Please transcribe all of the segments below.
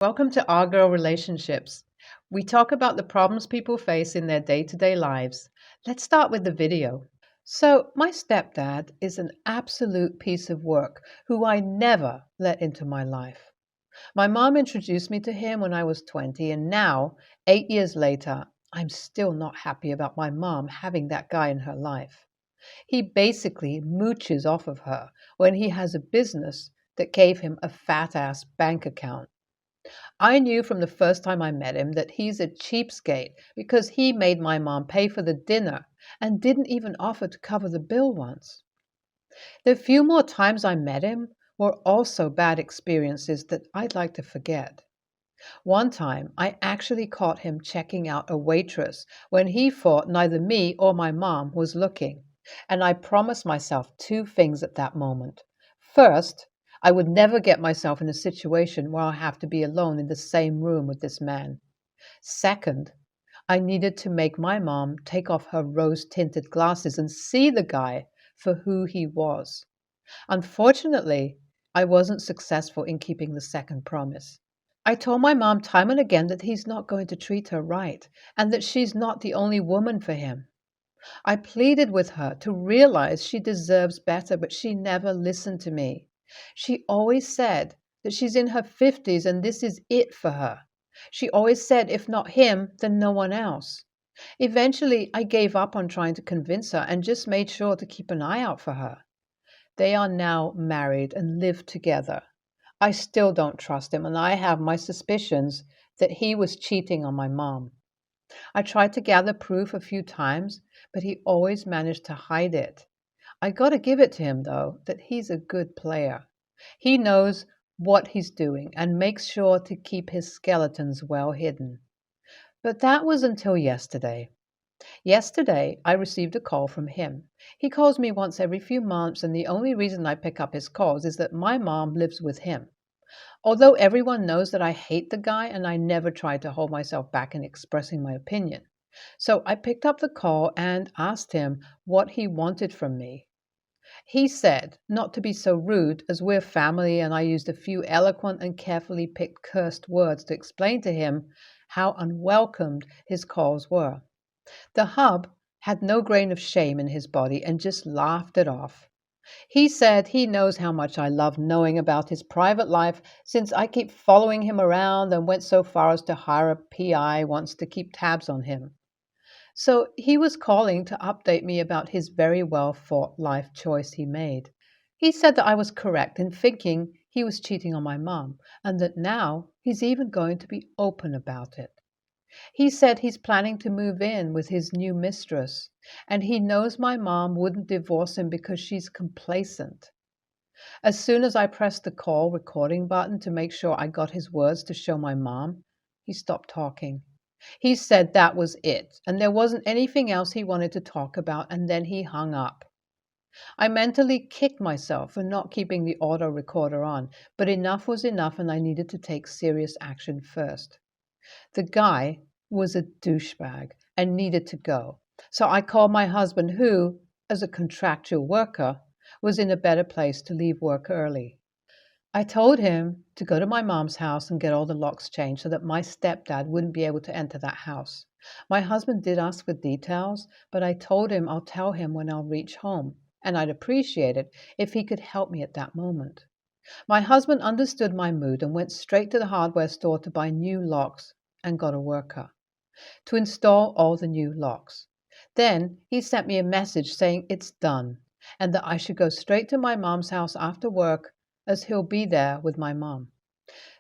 Welcome to Our Girl Relationships. We talk about the problems people face in their day to day lives. Let's start with the video. So, my stepdad is an absolute piece of work who I never let into my life. My mom introduced me to him when I was 20, and now, 8 years later, I'm still not happy about my mom having that guy in her life. He basically mooches off of her when he has a business that gave him a fat ass bank account. I knew from the first time I met him that he's a cheapskate because he made my mom pay for the dinner and didn't even offer to cover the bill once. The few more times I met him were also bad experiences that I'd like to forget. One time, I actually caught him checking out a waitress when he thought neither me or my mom was looking, and I promised myself two things at that moment. First, I would never get myself in a situation where I have to be alone in the same room with this man. Second, I needed to make my mom take off her rose tinted glasses and see the guy for who he was. Unfortunately, I wasn't successful in keeping the second promise. I told my mom time and again that he's not going to treat her right and that she's not the only woman for him. I pleaded with her to realize she deserves better, but she never listened to me. She always said that she's in her 50s and this is it for her. She always said, if not him, then no one else. Eventually, I gave up on trying to convince her and just made sure to keep an eye out for her. They are now married and live together. I still don't trust him, and I have my suspicions that he was cheating on my mom. I tried to gather proof a few times, but he always managed to hide it. I got to give it to him, though, that he's a good player. He knows what he's doing and makes sure to keep his skeletons well hidden. But that was until yesterday. Yesterday, I received a call from him. He calls me once every few months, and the only reason I pick up his calls is that my mom lives with him. Although everyone knows that I hate the guy and I never try to hold myself back in expressing my opinion. So I picked up the call and asked him what he wanted from me. He said not to be so rude as we're family, and I used a few eloquent and carefully picked cursed words to explain to him how unwelcomed his calls were. The hub had no grain of shame in his body and just laughed it off. He said he knows how much I love knowing about his private life since I keep following him around and went so far as to hire a PI once to keep tabs on him. So he was calling to update me about his very well thought life choice he made. He said that I was correct in thinking he was cheating on my mom and that now he's even going to be open about it. He said he's planning to move in with his new mistress, and he knows my mom wouldn't divorce him because she's complacent. As soon as I pressed the call recording button to make sure I got his words to show my mom, he stopped talking. He said that was it, and there wasn't anything else he wanted to talk about, and then he hung up. I mentally kicked myself for not keeping the auto recorder on, but enough was enough, and I needed to take serious action first. The guy was a douchebag and needed to go. So I called my husband, who, as a contractual worker, was in a better place to leave work early. I told him to go to my mom's house and get all the locks changed so that my stepdad wouldn't be able to enter that house. My husband did ask for details, but I told him I'll tell him when I'll reach home, and I'd appreciate it if he could help me at that moment. My husband understood my mood and went straight to the hardware store to buy new locks and got a worker to install all the new locks. Then he sent me a message saying it's done and that I should go straight to my mom's house after work as he'll be there with my mom.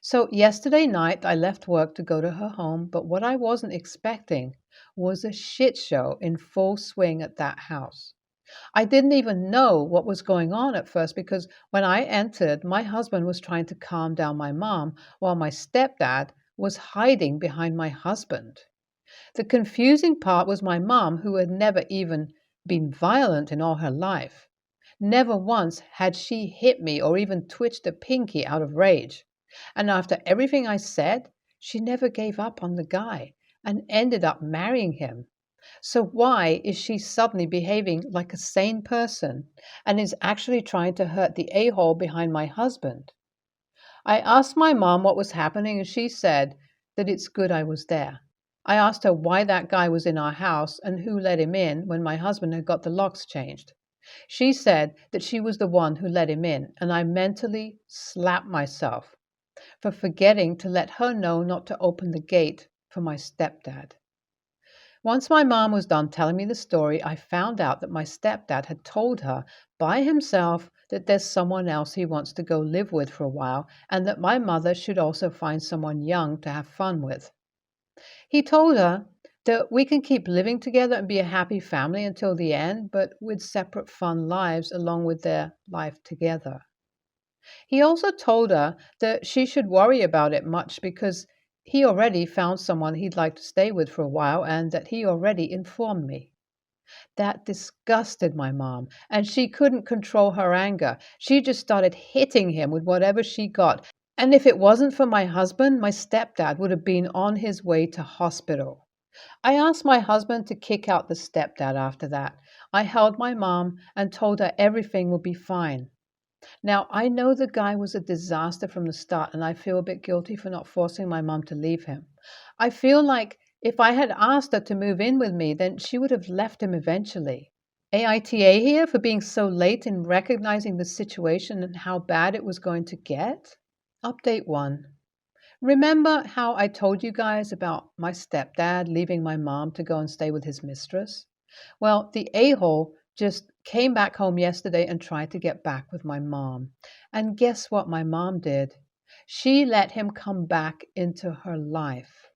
So yesterday night I left work to go to her home, but what I wasn't expecting was a shit show in full swing at that house. I didn't even know what was going on at first because when I entered, my husband was trying to calm down my mom while my stepdad was hiding behind my husband. The confusing part was my mom, who had never even been violent in all her life. Never once had she hit me or even twitched a pinky out of rage. And after everything I said, she never gave up on the guy and ended up marrying him. So why is she suddenly behaving like a sane person and is actually trying to hurt the a-hole behind my husband? I asked my mom what was happening, and she said that it's good I was there. I asked her why that guy was in our house and who let him in when my husband had got the locks changed. She said that she was the one who let him in, and I mentally slapped myself for forgetting to let her know not to open the gate for my stepdad. Once my mom was done telling me the story, I found out that my stepdad had told her by himself that there's someone else he wants to go live with for a while, and that my mother should also find someone young to have fun with. He told her that we can keep living together and be a happy family until the end, but with separate fun lives along with their life together. He also told her that she should worry about it much because he already found someone he'd like to stay with for a while and that he already informed me. That disgusted my mom, and she couldn't control her anger. She just started hitting him with whatever she got. And if it wasn't for my husband, my stepdad would have been on his way to hospital. I asked my husband to kick out the stepdad after that. I held my mom and told her everything would be fine. Now, I know the guy was a disaster from the start, and I feel a bit guilty for not forcing my mom to leave him. I feel like if I had asked her to move in with me, then she would have left him eventually. AITA here for being so late in recognizing the situation and how bad it was going to get. Update 1. Remember how I told you guys about my stepdad leaving my mom to go and stay with his mistress? Well, the a-hole just came back home yesterday and tried to get back with my mom. And guess what my mom did? She let him come back into her life.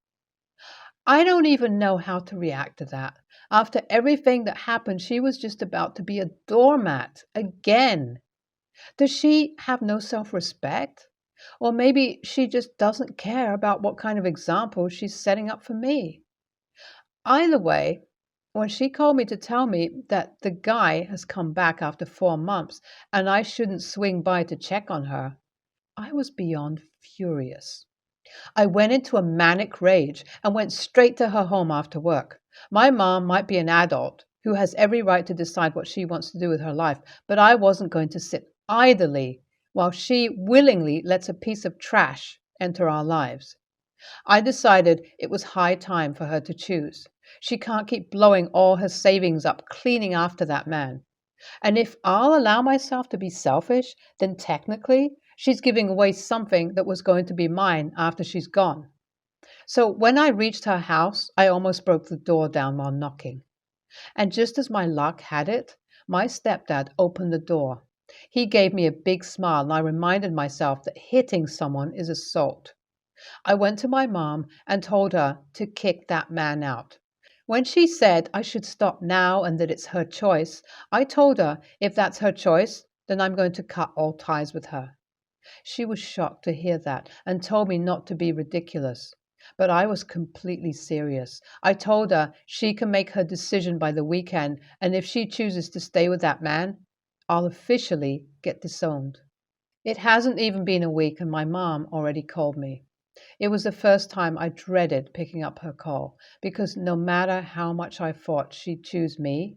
I don't even know how to react to that. After everything that happened, she was just about to be a doormat again. Does she have no self-respect? Or maybe she just doesn't care about what kind of example she's setting up for me. Either way, when she called me to tell me that the guy has come back after 4 months and I shouldn't swing by to check on her, I was beyond furious. I went into a manic rage and went straight to her home after work. My mom might be an adult who has every right to decide what she wants to do with her life, but I wasn't going to sit idly while she willingly lets a piece of trash enter our lives. I decided it was high time for her to choose. She can't keep blowing all her savings up cleaning after that man. And if I'll allow myself to be selfish, then technically she's giving away something that was going to be mine after she's gone. So when I reached her house, I almost broke the door down while knocking. And just as my luck had it, my stepdad opened the door. He gave me a big smile, and I reminded myself that hitting someone is assault. I went to my mom and told her to kick that man out. When she said I should stop now and that it's her choice, I told her if that's her choice, then I'm going to cut all ties with her. She was shocked to hear that and told me not to be ridiculous. But I was completely serious. I told her she can make her decision by the weekend, and if she chooses to stay with that man, I'll officially get disowned. It hasn't even been a week and my mom already called me. It was the first time I dreaded picking up her call, because no matter how much I thought she'd choose me,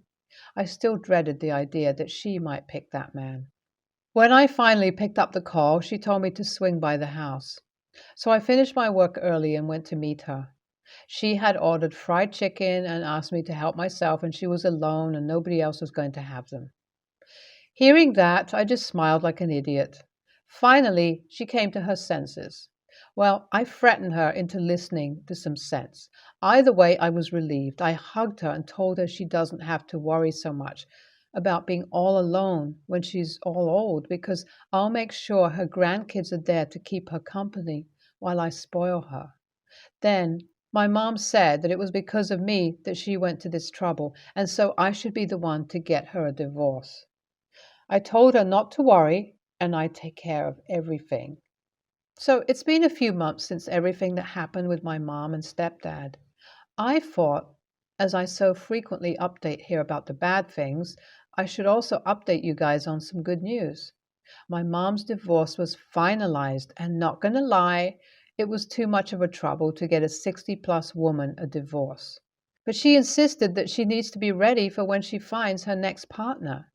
I still dreaded the idea that she might pick that man. When I finally picked up the call, she told me to swing by the house. So I finished my work early and went to meet her. She had ordered fried chicken and asked me to help myself, and she was alone and nobody else was going to have them. Hearing that, I just smiled like an idiot. Finally, she came to her senses. Well, I threatened her into listening to some sense. Either way, I was relieved. I hugged her and told her she doesn't have to worry so much about being all alone when she's all old, because I'll make sure her grandkids are there to keep her company while I spoil her. Then my mom said that it was because of me that she went to this trouble, and so I should be the one to get her a divorce. I told her not to worry, and I'd take care of everything. So it's been a few months since everything that happened with my mom and stepdad. I thought, as I so frequently update here about the bad things, I should also update you guys on some good news. My mom's divorce was finalized, and not gonna lie, it was too much of a trouble to get a 60-plus woman a divorce. But she insisted that she needs to be ready for when she finds her next partner.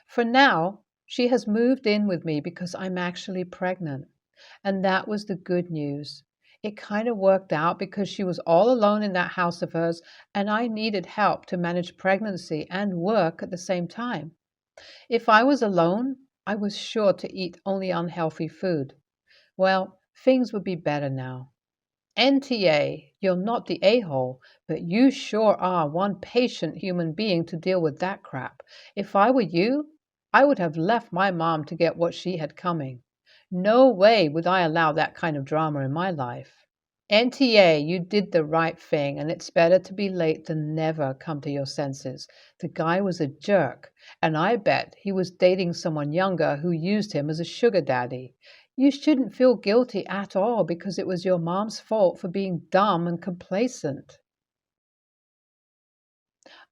For now, she has moved in with me because I'm actually pregnant. And that was the good news. It kind of worked out because she was all alone in that house of hers, and I needed help to manage pregnancy and work at the same time. If I was alone, I was sure to eat only unhealthy food. Well, things would be better now. NTA, you're not the a-hole, but you sure are one patient human being to deal with that crap. If I were you, I would have left my mom to get what she had coming. No way would I allow that kind of drama in my life. NTA, you did the right thing, and it's better to be late than never come to your senses. The guy was a jerk, and I bet he was dating someone younger who used him as a sugar daddy. You shouldn't feel guilty at all because it was your mom's fault for being dumb and complacent.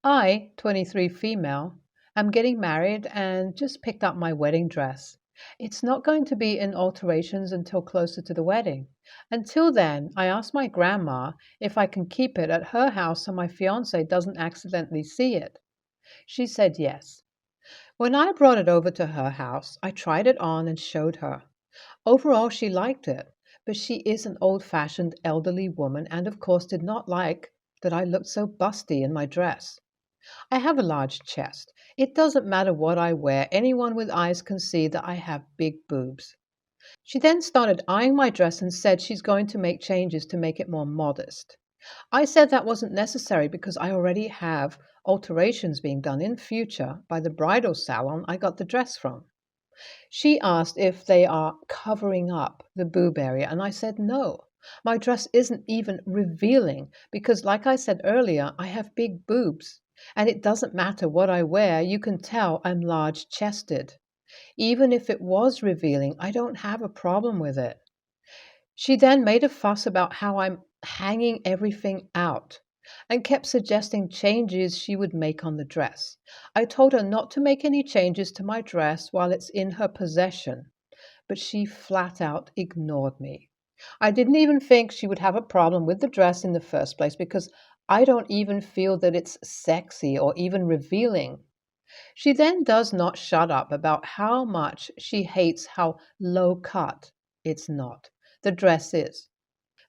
I, 23 female, am getting married and just picked up my wedding dress. It's not going to be in alterations until closer to the wedding. Until then, I asked my grandma if I can keep it at her house so my fiance doesn't accidentally see it. She said yes. When I brought it over to her house, I tried it on and showed her. Overall, she liked it, but she is an old-fashioned elderly woman and of course did not like that I looked so busty in my dress. I have a large chest. It doesn't matter what I wear, anyone with eyes can see that I have big boobs. She then started eyeing my dress and said she's going to make changes to make it more modest. I said that wasn't necessary because I already have alterations being done in future by the bridal salon I got the dress from. She asked if they are covering up the boob area, and I said no. My dress isn't even revealing because, like I said earlier, I have big boobs. And it doesn't matter what I wear, you can tell I'm large chested. Even if it was revealing, I don't have a problem with it. She then made a fuss about how I'm hanging everything out and kept suggesting changes she would make on the dress. I told her not to make any changes to my dress while it's in her possession, but she flat out ignored me. I didn't even think she would have a problem with the dress in the first place because I don't even feel that it's sexy or even revealing. She then does not shut up about how much she hates how low cut it's not. The dress is.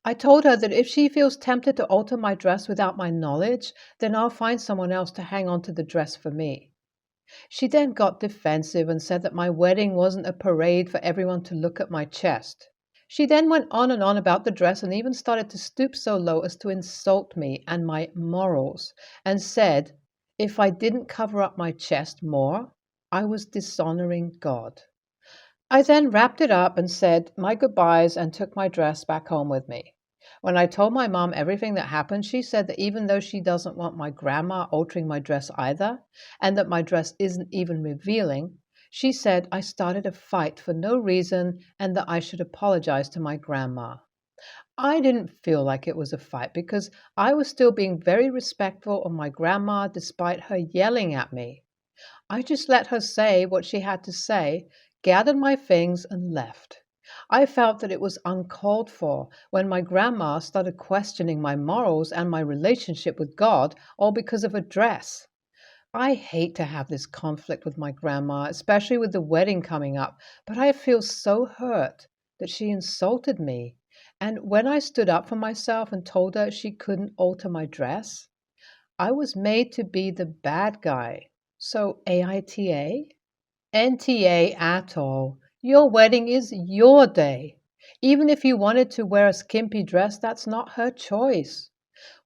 I told her that if she feels tempted to alter my dress without my knowledge, then I'll find someone else to hang on to the dress for me. She then got defensive and said that my wedding wasn't a parade for everyone to look at my chest. She then went on and on about the dress and even started to stoop so low as to insult me and my morals, and said if I didn't cover up my chest more, I was dishonoring God. I then wrapped it up and said my goodbyes and took my dress back home with me. When I told my mom everything that happened, she said that even though she doesn't want my grandma altering my dress either, and that my dress isn't even revealing, she said I started a fight for no reason and that I should apologize to my grandma. I didn't feel like it was a fight because I was still being very respectful of my grandma despite her yelling at me. I just let her say what she had to say, gathered my things, and left. I felt that it was uncalled for when my grandma started questioning my morals and my relationship with God, all because of a dress. I hate to have this conflict with my grandma, especially with the wedding coming up, but I feel so hurt that she insulted me. And when I stood up for myself and told her she couldn't alter my dress, I was made to be the bad guy. So AITA? NTA at all. Your wedding is your day. Even if you wanted to wear a skimpy dress, that's not her choice.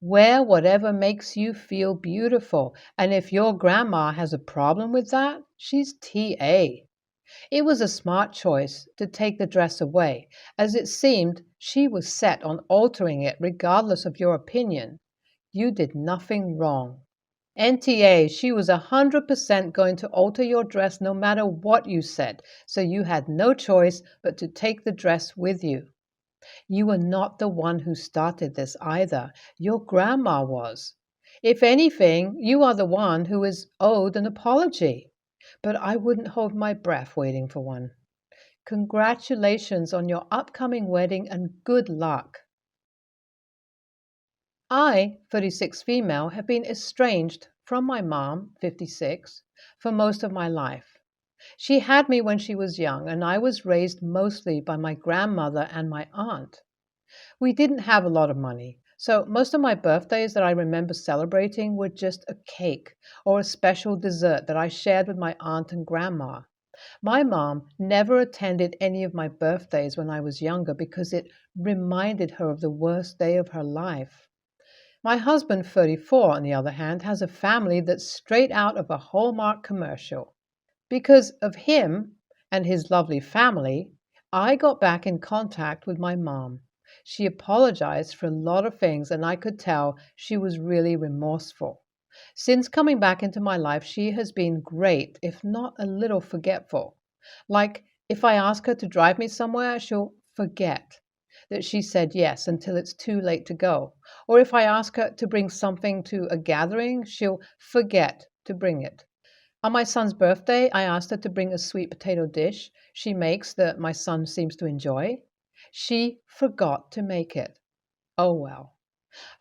Wear whatever makes you feel beautiful. And if your grandma has a problem with that, she's TA. It was a smart choice to take the dress away, as it seemed she was set on altering it regardless of your opinion. You did nothing wrong. NTA, she was 100% going to alter your dress no matter what you said, so you had no choice but to take the dress with you. You were not the one who started this either. Your grandma was. If anything, you are the one who is owed an apology. But I wouldn't hold my breath waiting for one. Congratulations on your upcoming wedding and good luck. I, 36 female, have been estranged from my mom, 56, for most of my life. She had me when she was young, and I was raised mostly by my grandmother and my aunt. We didn't have a lot of money, so most of my birthdays that I remember celebrating were just a cake or a special dessert that I shared with my aunt and grandma. My mom never attended any of my birthdays when I was younger because it reminded her of the worst day of her life. My husband, 34, on the other hand, has a family that's straight out of a Hallmark commercial. Because of him and his lovely family, I got back in contact with my mom. She apologized for a lot of things, and I could tell she was really remorseful. Since coming back into my life, she has been great, if not a little forgetful. Like, if I ask her to drive me somewhere, she'll forget that she said yes until it's too late to go. Or if I ask her to bring something to a gathering, she'll forget to bring it. On my son's birthday, I asked her to bring a sweet potato dish she makes that my son seems to enjoy. She forgot to make it. Oh well.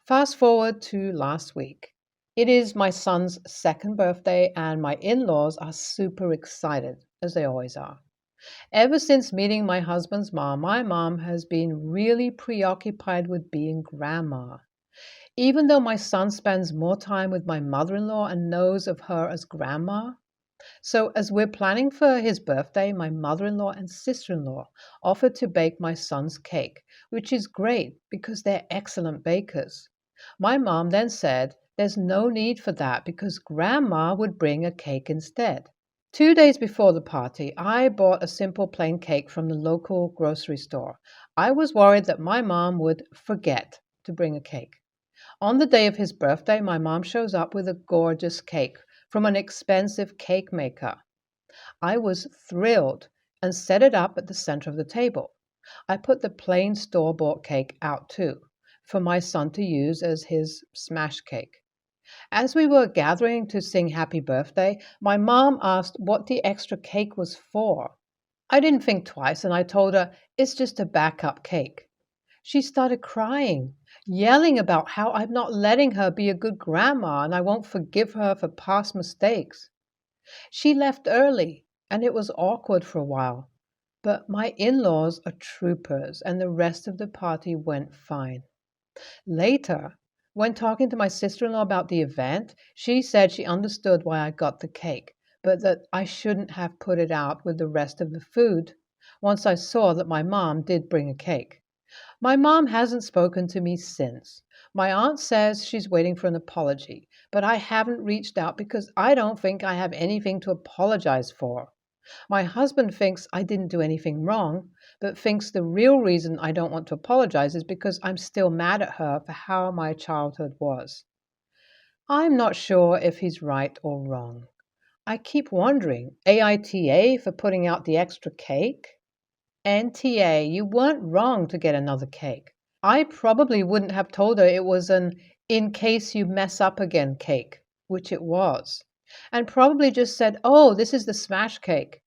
Fast forward to last week. It is my son's second birthday, and my in laws are super excited, as they always are. Ever since meeting my husband's mom, my mom has been really preoccupied with being grandma. Even though my son spends more time with my mother in law and knows of her as grandma, so, as we're planning for his birthday, my mother in law and sister in law offered to bake my son's cake, which is great because they're excellent bakers. My mom then said there's no need for that because grandma would bring a cake instead. 2 days before the party, I bought a simple plain cake from the local grocery store. I was worried that my mom would forget to bring a cake. On the day of his birthday, my mom shows up with a gorgeous cake from an expensive cake maker. I was thrilled and set it up at the center of the table. I put the plain store-bought cake out too, for my son to use as his smash cake. As we were gathering to sing happy birthday, my mom asked what the extra cake was for. I didn't think twice and I told her it's just a backup cake. She started crying, yelling about how I'm not letting her be a good grandma and I won't forgive her for past mistakes. She left early, and it was awkward for a while, but my in-laws are troopers, and the rest of the party went fine. Later, when talking to my sister-in-law about the event, she said she understood why I got the cake, but that I shouldn't have put it out with the rest of the food once I saw that my mom did bring a cake. My mom hasn't spoken to me since. My aunt says she's waiting for an apology, but I haven't reached out because I don't think I have anything to apologize for. My husband thinks I didn't do anything wrong, but thinks the real reason I don't want to apologize is because I'm still mad at her for how my childhood was. I'm not sure if he's right or wrong. I keep wondering, AITA for putting out the extra cake? NTA, you weren't wrong to get another cake. I probably wouldn't have told her it was an in case you mess up again cake, which it was, and probably just said, oh, this is the smash cake.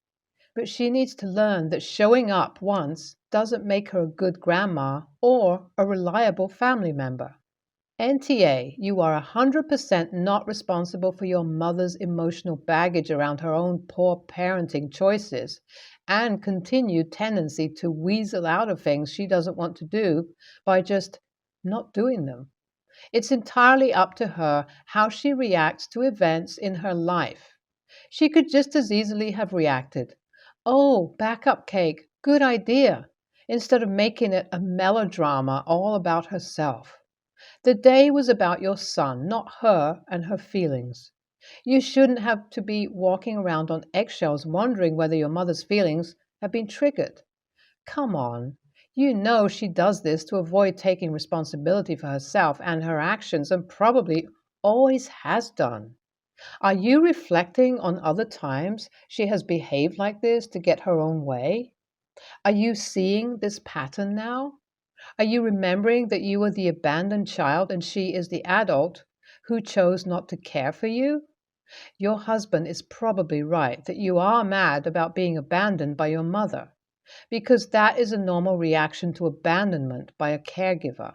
But she needs to learn that showing up once doesn't make her a good grandma or a reliable family member. NTA, you are 100% not responsible for your mother's emotional baggage around her own poor parenting choices and continued tendency to weasel out of things she doesn't want to do by just not doing them. It's entirely up to her how she reacts to events in her life. She could just as easily have reacted, oh, backup cake, good idea, instead of making it a melodrama all about herself. The day was about your son, not her and her feelings. You shouldn't have to be walking around on eggshells wondering whether your mother's feelings have been triggered. Come on. You know she does this to avoid taking responsibility for herself and her actions and probably always has done. Are you reflecting on other times she has behaved like this to get her own way? Are you seeing this pattern now? Are you remembering that you were the abandoned child and she is the adult who chose not to care for you? Your husband is probably right that you are mad about being abandoned by your mother, because that is a normal reaction to abandonment by a caregiver.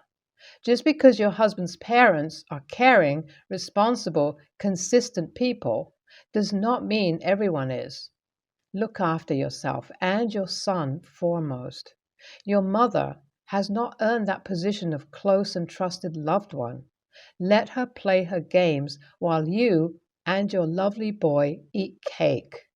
Just because your husband's parents are caring, responsible, consistent people does not mean everyone is. Look after yourself and your son foremost. Your mother has not earned that position of close and trusted loved one. Let her play her games while you and your lovely boy eat cake.